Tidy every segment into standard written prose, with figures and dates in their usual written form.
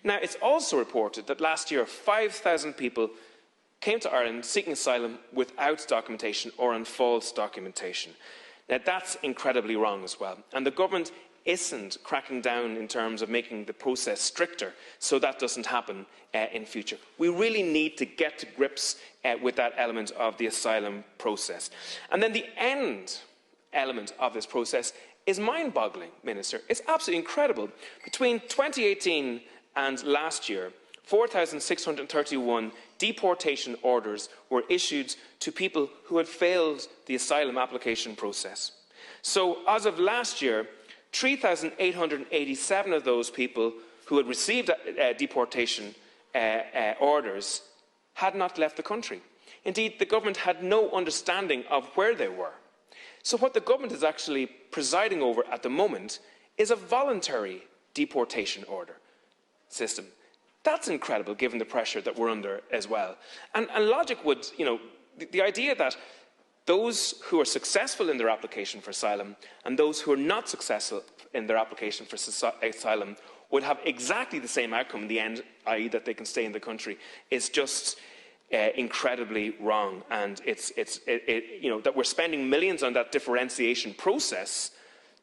Now, it's also reported that last year 5,000 people came to Ireland seeking asylum without documentation or on false documentation. Now, that's incredibly wrong as well. And the government isn't cracking down in terms of making the process stricter so that doesn't happen in future. We really need to get to grips with that element of the asylum process. And then the end element of this process is mind-boggling, Minister. It's absolutely incredible. Between 2018 and last year, 4,631 deportation orders were issued to people who had failed the asylum application process. So, as of last year, 3,887 of those people who had received deportation orders had not left the country. Indeed, the government had no understanding of where they were. So what the government is actually presiding over at the moment is a voluntary deportation order system. That's incredible, given the pressure that we're under as well. And logic would, the idea that those who are successful in their application for asylum and those who are not successful in their application for asylum would have exactly the same outcome in the end, i.e. that they can stay in the country, is just incredibly wrong. And that we're spending millions on that differentiation process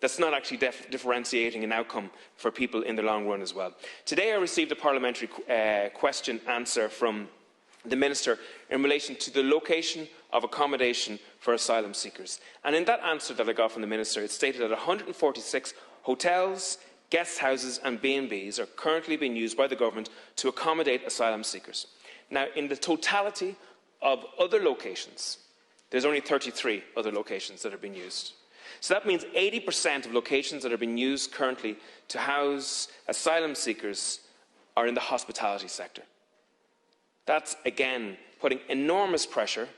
that's not actually differentiating an outcome for people in the long run as well. Today I received a parliamentary question answer from the Minister in relation to the location of accommodation for asylum seekers. And in that answer that I got from the Minister, it stated that 146 hotels, guest houses and B&Bs are currently being used by the government to accommodate asylum seekers. Now, in the totality of other locations, there's only 33 other locations that are being used. So that means 80% of locations that are being used currently to house asylum seekers are in the hospitality sector. That's, again, putting enormous pressure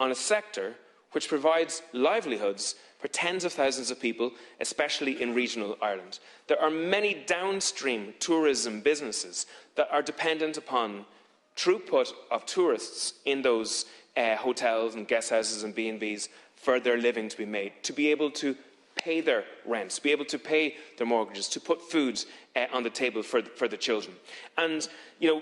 on a sector which provides livelihoods for tens of thousands of people, especially in regional Ireland. There are many downstream tourism businesses that are dependent upon throughput of tourists in those hotels and guest houses and B&Bs for their living to be made, to be able to pay their rents, to be able to pay their mortgages, to put food on the table for the children. And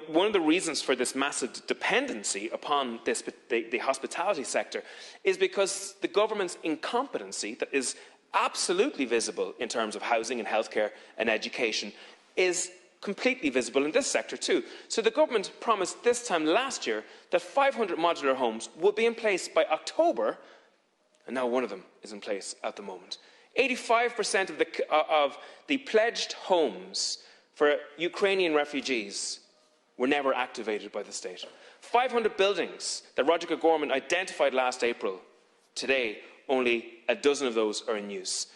one of the reasons for this massive dependency upon the hospitality sector is because the government's incompetency, that is absolutely visible in terms of housing and healthcare and education, is completely visible in this sector too. So the government promised this time last year that 500 modular homes would be in place by October, and now one of them is in place at the moment. 85% of the pledged homes for Ukrainian refugees were never activated by the state. 500 buildings that Roger O'Gorman identified last April, today only a dozen of those are in use.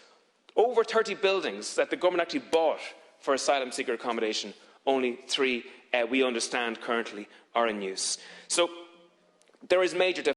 Over 30 buildings that the government actually bought for asylum seeker accommodation, only 3, we understand, currently are in use. So there is major